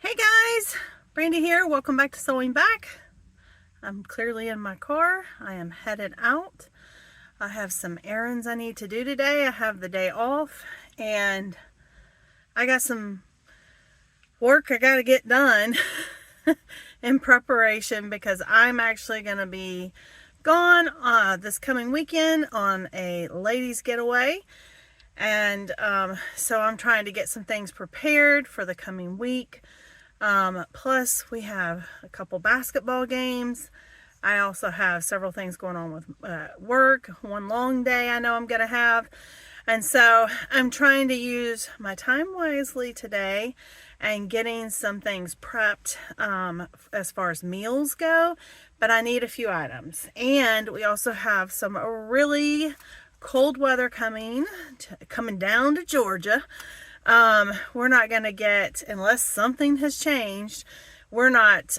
Hey guys, Brandy here. Welcome back to Sewing Back. I'm clearly in my car. I am headed out. I have some errands I need to do today. I have the day off and I got some work I got to get done in preparation because I'm actually going to be gone this coming weekend on a ladies getaway. And so I'm trying to get some things prepared for the coming week. Plus we have a couple basketball games. I also have several things going on with work. One long day I know I'm going to have. And so I'm trying to use my time wisely today and getting some things prepped as far as meals go. But I need a few items. And we also have some really cold weather coming down to Georgia. We're not going to get, unless something has changed, we're not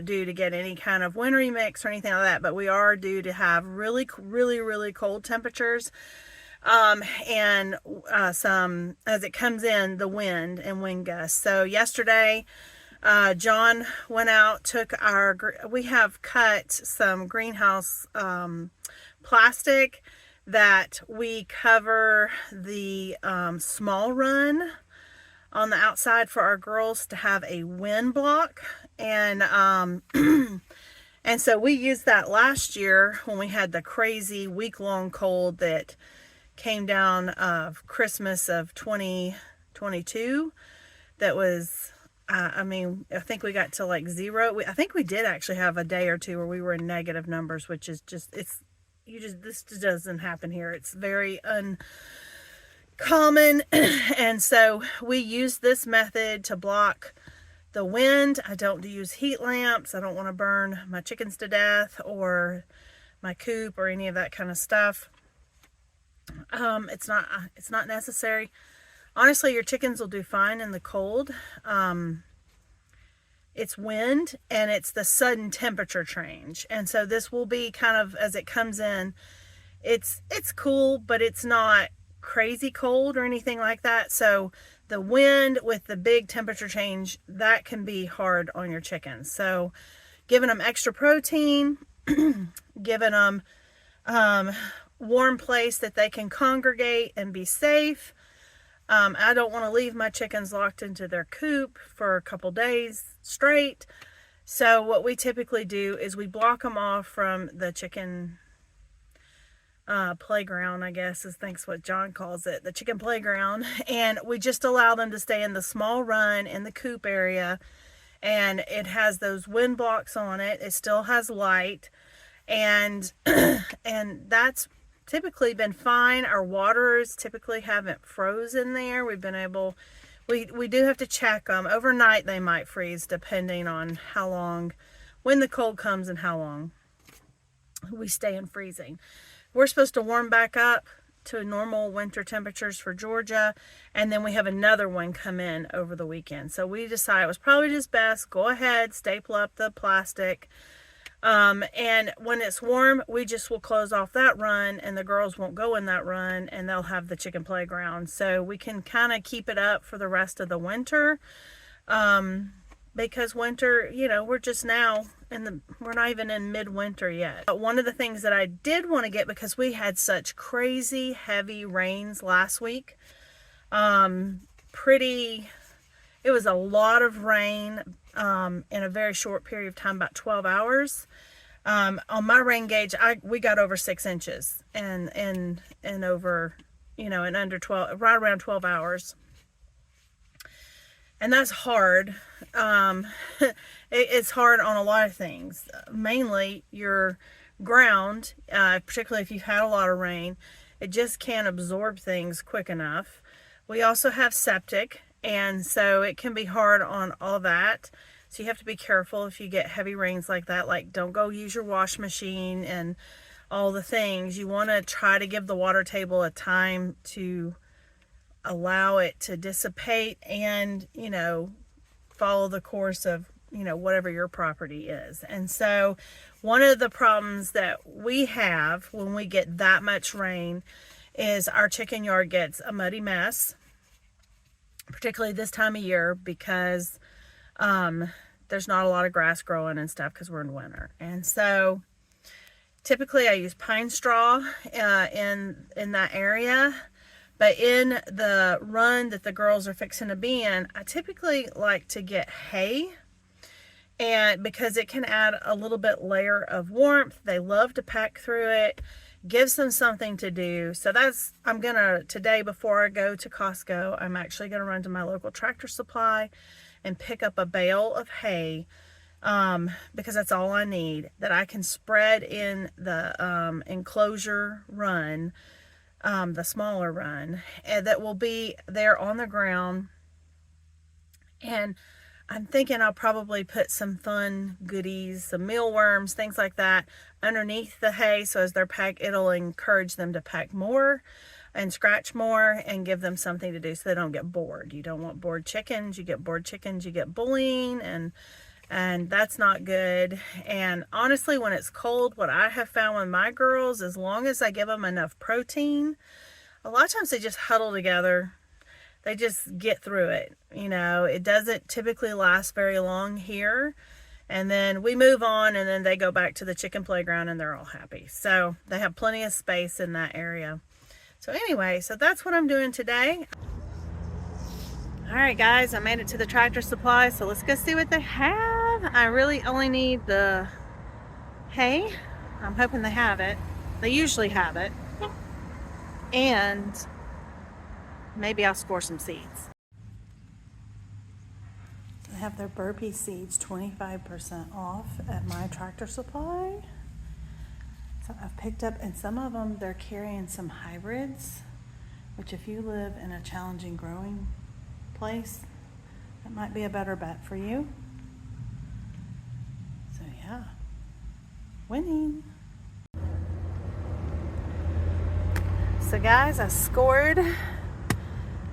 due to get any kind of wintry mix or anything like that, but we are due to have really cold temperatures. And some, as it comes in, the wind and wind gusts. So yesterday, John went out, we have cut some greenhouse plastic that we cover the small run on the outside for our girls to have a wind block. And and so we used that last year when we had the crazy week-long cold that came down of Christmas of 2022. That was I think we got to like zero. I think we did actually have a day or two where we were in negative numbers, which is just, this just doesn't happen here. It's very uncommon. And so we use this method to block the wind. I don't use heat lamps. I don't want to burn my chickens to death or my coop or any of that kind of stuff. It's not necessary. Honestly, your chickens will do fine in the cold. It's wind and it's the sudden temperature change. And so this will be kind of, as it comes in, it's cool, but it's not crazy cold or anything like that. So the wind with the big temperature change, that can be hard on your chickens. So giving them extra protein, giving them warm place that they can congregate and be safe. I don't want to leave my chickens locked into their coop for a couple days straight. So what we typically do is we block them off from the chicken playground, I guess that's what John calls it, the chicken playground. And we just allow them to stay in the small run in the coop area. And it has those wind blocks on it. It still has light. And that's typically been fine. Our waters typically haven't frozen there. We've been able, we do have to check them. Overnight they might freeze depending on how long, when the cold comes and how long we stay in freezing. We're supposed to warm back up to normal winter temperatures for Georgia, and then we have another one come in over the weekend. So we decided it was probably just best, go ahead, staple up the plastic. And when it's warm, we just will close off that run and the girls won't go in that run and they'll have the chicken playground. So we can kind of keep it up for the rest of the winter. Because winter, we're just now we're not even in midwinter yet. But one of the things that I did want to get, because we had such crazy heavy rains last week, it was a lot of rain in a very short period of time, about 12 hours. On my rain gauge, we got over 6 inches and over, in under 12, right around 12 hours. And that's hard. It's hard on a lot of things. Mainly your ground, particularly if you've had a lot of rain, it just can't absorb things quick enough. We also have septic, and so it can be hard on all that. So you have to be careful if you get heavy rains like that. Like, don't go use your wash machine and all the things. You want to try to give the water table a time to allow it to dissipate and, follow the course of, whatever your property is. And so one of the problems that we have when we get that much rain is our chicken yard gets a muddy mess. particularly this time of year, because there's not a lot of grass growing and stuff because we're in winter. And so typically I use pine straw in that area. But in the run that the girls are fixing to be in, I typically like to get hay, and because it can add a little bit layer of warmth. They love to pack through it, gives them something to do. So that's, I'm gonna, today before I go to Costco, I'm actually gonna run to my local Tractor Supply and pick up a bale of hay, because that's all I need, that I can spread in the enclosure run, the smaller run, and that will be there on the ground. And I'm thinking I'll probably put some fun goodies, some mealworms, things like that underneath the hay, so as they're packed, it'll encourage them to pack more and scratch more and give them something to do so they don't get bored. You don't want bored chickens. You get bored chickens, you get bullying, and that's not good. And honestly, when it's cold, what I have found with my girls, as long as I give them enough protein, a lot of times they just huddle together. They just get through it. You know, it doesn't typically last very long here. And then we move on, and then they go back to the chicken playground and they're all happy. So they have plenty of space in that area. So anyway, so that's what I'm doing today. All right, guys, I made it to the Tractor Supply, so let's go see what they have. I really only need the hay. I'm hoping they have it. They usually have it. And maybe I'll score some seeds. They have their burpee seeds 25% off at my Tractor Supply. So I've picked up, and some of them, they're carrying some hybrids, which if you live in a challenging growing place, that might be a better bet for you. So yeah, winning. So guys, I scored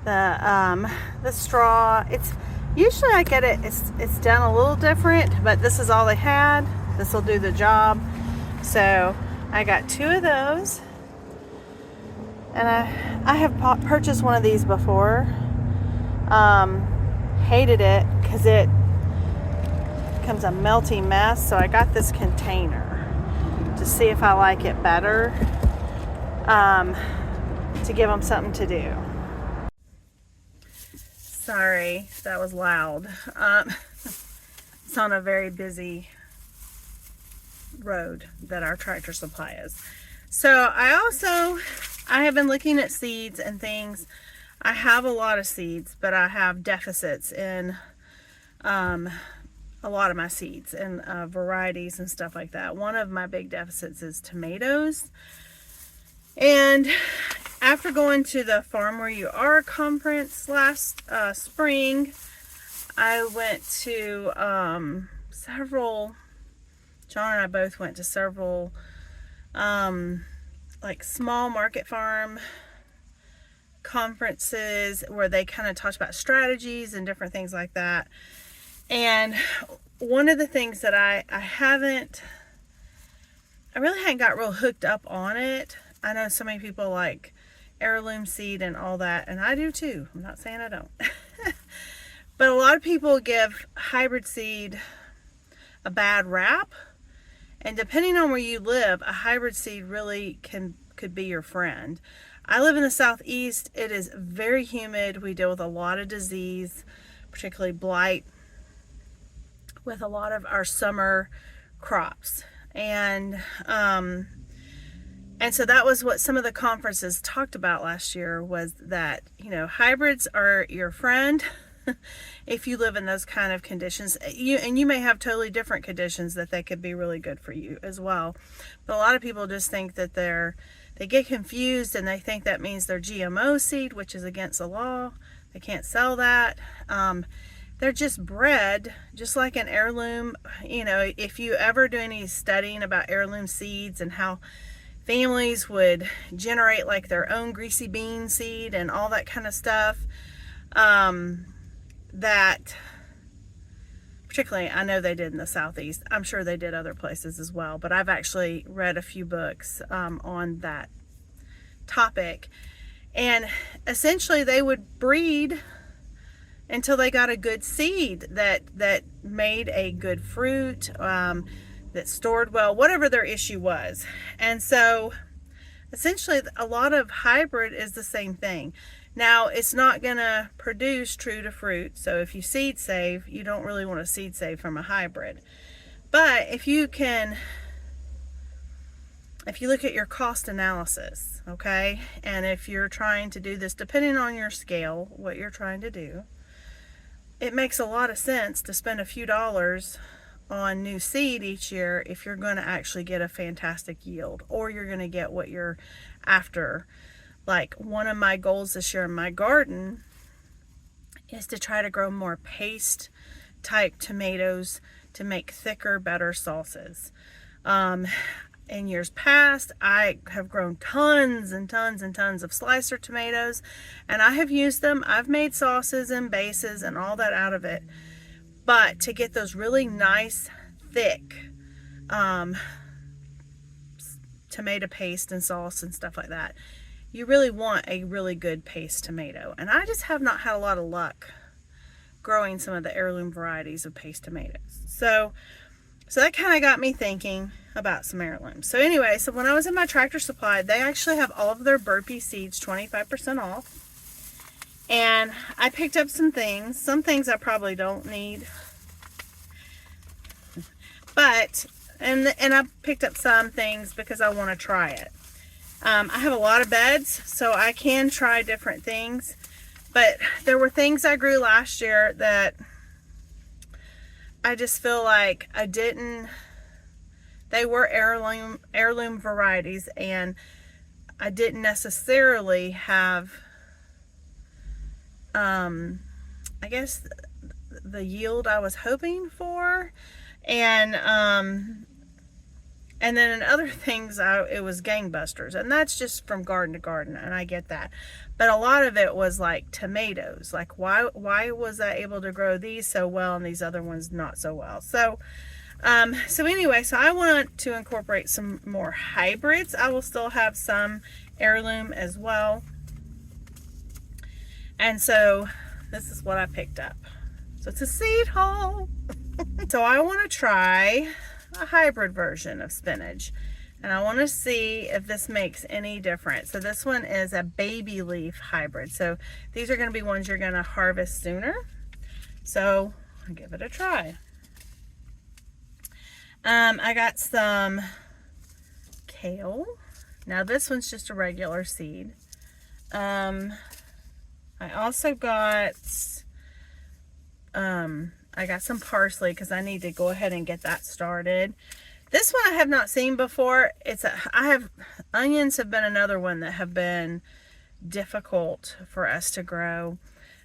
the straw. It's usually I get it, it's done a little different, but this is all they had. This will do the job. So I got 2 of those, and I have purchased one of these before. Hated it because it becomes a melty mess, so I got this container to see if I like it better, to give them something to do. Sorry, that was loud. It's on a very busy road that our Tractor Supply is. So I have been looking at seeds and things. I have a lot of seeds, but I have deficits in a lot of my seeds and varieties and stuff like that. One of my big deficits is tomatoes. And after going to the Farm Where You Are conference last spring, I went to John and I both went to several like small market farm conferences where they kind of talked about strategies and different things like that. And one of the things that I really hadn't got real hooked up on it. I know so many people like heirloom seed and all that, and I do too. I'm not saying I don't. But a lot of people give hybrid seed a bad rap. And depending on where you live, a hybrid seed really could be your friend. I live in the southeast. It is very humid. We deal with a lot of disease, particularly blight, with a lot of our summer crops. And so that was what some of the conferences talked about last year, was that, you know, hybrids are your friend if you live in those kind of conditions. You may have totally different conditions that they could be really good for you as well. But a lot of people just think that they get confused, and they think that means they're GMO seed, which is against the law. They can't sell that. They're just bred, just like an heirloom. You know, if you ever do any studying about heirloom seeds and how families would generate like their own greasy bean seed and all that kind of stuff, that particularly I know they did in the southeast. I'm sure they did other places as well, but I've actually read a few books on that topic. And essentially they would breed until they got a good seed that made a good fruit, that stored well, whatever their issue was. And so essentially a lot of hybrid is the same thing. Now, it's not going to produce true to fruit. So if you seed save, you don't really want to seed save from a hybrid. But if you look at your cost analysis, okay, and if you're trying to do this, depending on your scale, what you're trying to do, it makes a lot of sense to spend a few dollars on new seed each year if you're going to actually get a fantastic yield, or you're going to get what you're after. Like, one of my goals this year in my garden is to try to grow more paste type tomatoes to make thicker, better sauces. In years past, I have grown tons and tons and tons of slicer tomatoes, and I have used them. I've made sauces and bases and all that out of it. But to get those really nice, thick tomato paste and sauce and stuff like that, you really want a really good paste tomato. And I just have not had a lot of luck growing some of the heirloom varieties of paste tomatoes. So that kind of got me thinking about some heirlooms. So anyway, so when I was in my Tractor Supply, they actually have all of their burpee seeds 25% off. And I picked up some things I probably don't need. But, and I picked up some things because I want to try it. I have a lot of beds, so I can try different things. But there were things I grew last year that I just feel like they were heirloom varieties, and I didn't necessarily have, I guess, the yield I was hoping for. And then in other things, it was gangbusters, and that's just from garden to garden, and I get that. But a lot of it was like tomatoes. Like, why was I able to grow these so well and these other ones not so well? So anyway, so I want to incorporate some more hybrids. I will still have some heirloom as well. And so this is what I picked up. So it's a seed haul. So I want to try a hybrid version of spinach, and I want to see if this makes any difference. So this one is a baby leaf hybrid. So these are going to be ones you're going to harvest sooner. So I'll give it a try. I got some kale. Now this one's just a regular seed. I also got I got some parsley because I need to go ahead and get that started. This one I have not seen before. Onions have been another one that have been difficult for us to grow.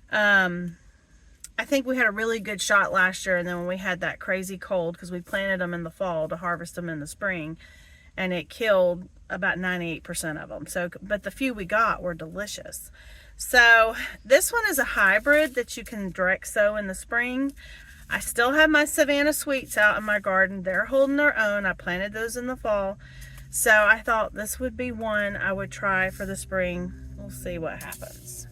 I think we had a really good shot last year, and then when we had that crazy cold, because we planted them in the fall to harvest them in the spring, and it killed about 98% of them. So, but the few we got were delicious. So this one is a hybrid that you can direct sow in the spring. I still have my Savannah Sweets out in my garden. They're holding their own. I planted those in the fall. So I thought this would be one I would try for the spring. We'll see what happens.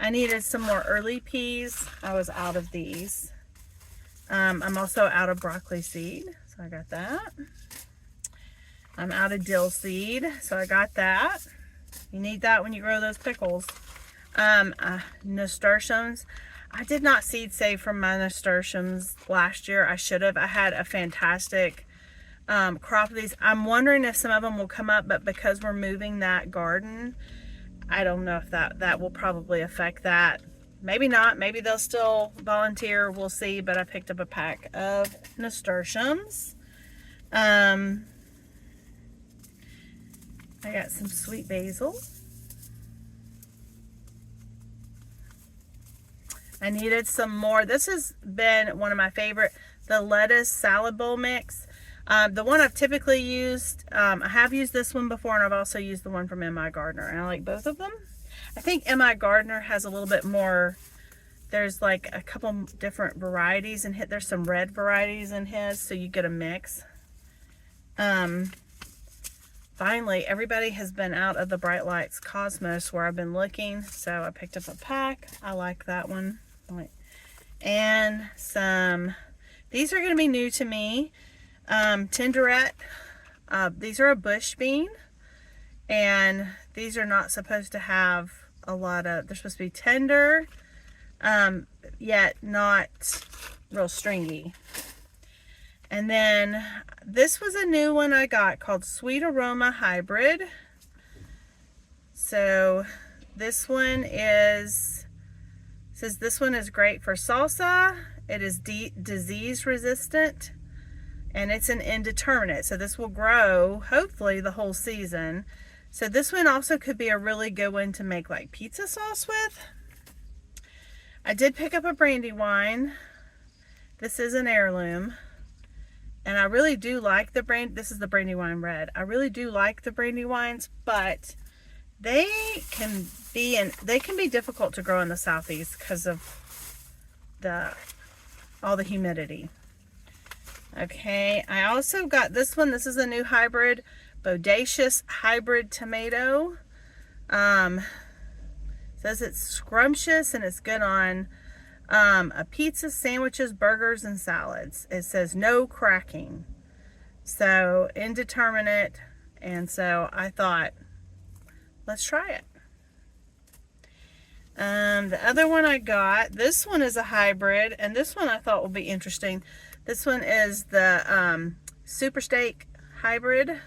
I needed some more early peas. I was out of these. I'm also out of broccoli seed, so I got that. I'm out of dill seed, so I got that. You need that when you grow those pickles. Nasturtiums. I did not seed save from my nasturtiums last year. I should have. I had a fantastic crop of these. I'm wondering if some of them will come up, but because we're moving that garden, I don't know if that will probably affect that. Maybe not. Maybe they'll still volunteer. We'll see. But I picked up a pack of nasturtiums. I got some sweet basil. I needed some more. This has been one of my favorite, the lettuce salad bowl mix. The one I've typically used, I have used this one before, and I've also used the one from M.I. Gardner, and I like both of them. I think M.I. Gardner has a little bit more, there's like a couple different varieties in his. There's some red varieties in his, so you get a mix. finally, everybody has been out of the Bright Lights Cosmos where I've been looking, so I picked up a pack. I like that one. And some, these are going to be new to me. Tinderet. These are a bush bean, and these are not supposed to have a lot of, they're supposed to be tender, yet not real stringy. And then this was a new one I got called Sweet Aroma Hybrid. So this one is, says this one is great for salsa. It is disease resistant, and it's an indeterminate. So this will grow hopefully the whole season. So this one also could be a really good one to make like pizza sauce with. I did pick up a Brandywine. This is an heirloom. And I really do like the brand. This is the Brandywine Red. I really do like the Brandywines, but they can be difficult to grow in the southeast because of all the humidity. Okay, I also got this one. This is a new hybrid, Bodacious Hybrid tomato. Says it's scrumptious and it's good on a pizza, sandwiches, burgers, and salads. It says no cracking. So indeterminate. And so I thought, let's try it. The other one I got, this one is a hybrid, and this one I thought will be interesting. This one is the Super Steak Hybrid.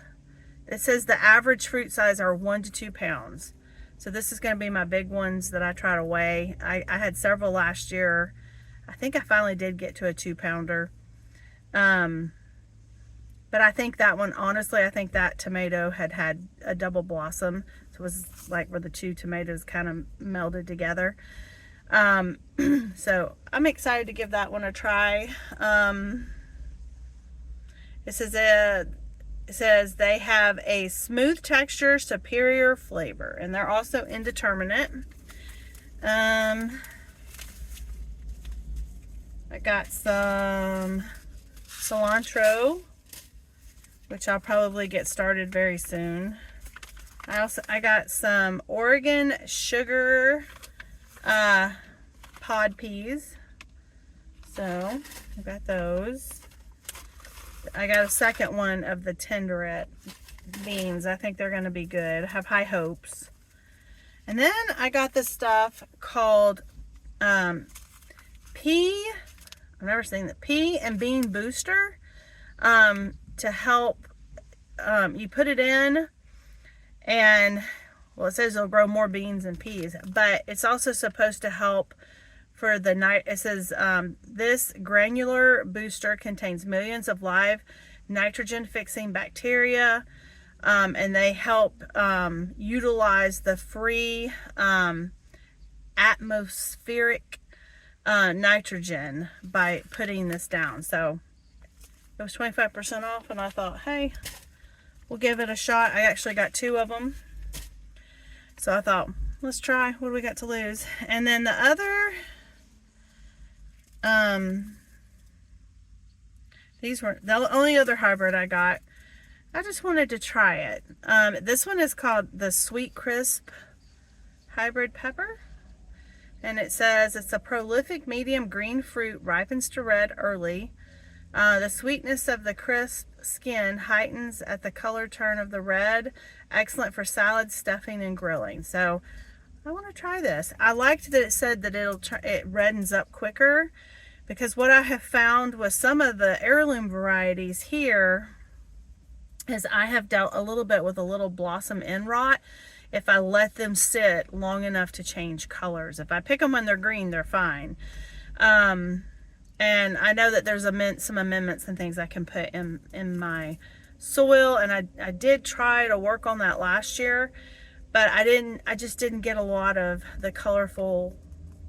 It says the average fruit size are 1 to 2 pounds. So this is going to be my big ones that I try to weigh. I had several last year. I think I finally did get to a 2-pounder. But I think that one, honestly, I think that tomato had a double blossom. So it was like where the two tomatoes kind of melded together. So I'm excited to give that one a try. It says they have a smooth texture, superior flavor, and they're also indeterminate. I got some cilantro, which I'll probably get started very soon. I got some Oregon sugar pod peas, so I got those. I got a second one of the Tinderet beans. I think they're going to be good. I have high hopes. And then I got this stuff called I've never seen the Pea Bean Booster, to help, you put it in, and well, it says it'll grow more beans and peas, but it's also supposed to help for the night. It says this granular booster contains millions of live nitrogen fixing bacteria, and they help utilize the free atmospheric nitrogen by putting this down. So it was 25% off, and I thought, hey, we'll give it a shot. I actually got 2 of them, so I thought, let's try. What do we got to lose? And then the other, these were the only other hybrid I got. I just wanted to try it. This one is called the Sweet Crisp Hybrid Pepper, and it says it's a prolific medium green fruit, ripens to red early. The sweetness of the crisp skin heightens at the color turn of the red. Excellent for salad, stuffing, and grilling. So I want to try this. I liked that it said that it reddens up quicker, because what I have found with some of the heirloom varieties here is I have dealt a little bit with a little blossom end rot if I let them sit long enough to change colors. If I pick them when they're green, they're fine. And I know that there's some amendments and things I can put in my soil, and I did try to work on that last year, but I just didn't get a lot of the colorful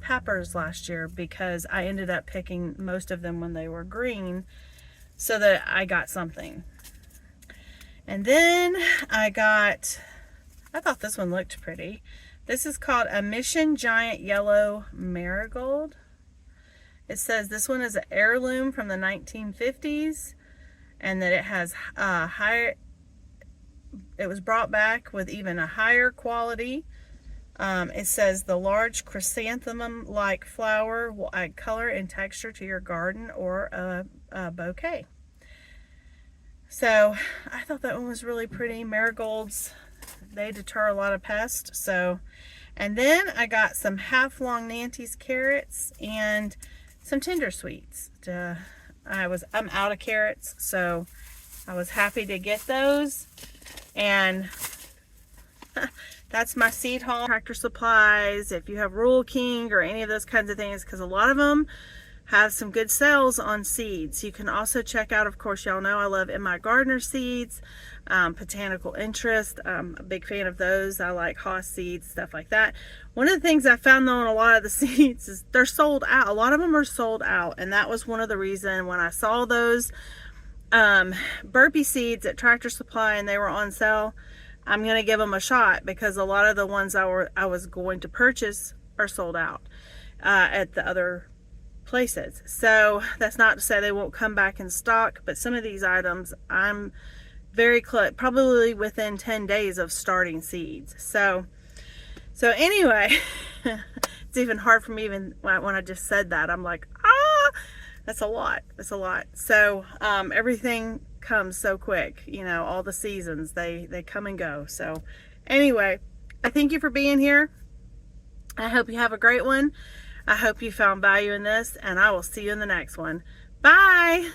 peppers last year, because I ended up picking most of them when they were green, so that I got something. And then I thought this one looked pretty. This is called a Mission Giant Yellow Marigold. It says this one is an heirloom from the 1950s, and that it has high it was brought back with even a higher quality. It says the large chrysanthemum-like flower will add color and texture to your garden or a bouquet. So I thought that one was really pretty. Marigolds, they deter a lot of pests. So, and then I got some half-long Nantes carrots and some Tinderet sweets. I'm out of carrots, so I was happy to get those. And that's my seed haul. Tractor Supplies, if you have Rural King or any of those kinds of things, because a lot of them have some good sales on seeds. You can also check out, of course, y'all know I love In My Gardener seeds, Botanical Interest. I'm a big fan of those. I like Haas seeds, stuff like that. One of the things I found though in a lot of the seeds is they're sold out. A lot of them are sold out, and that was one of the reasons when I saw those burpee seeds at Tractor Supply and they were on sale. I'm gonna give them a shot because a lot of the ones I was going to purchase are sold out at the other places. So that's not to say they won't come back in stock, but some of these items I'm very close, probably within 10 days of starting seeds. So anyway, it's even hard for me even when I just said that. I'm like, that's a lot. That's a lot. So everything comes so quick, you know, all the seasons, they come and go. So anyway, I thank you for being here. I hope you have a great one. I hope you found value in this, and I will see you in the next one. Bye.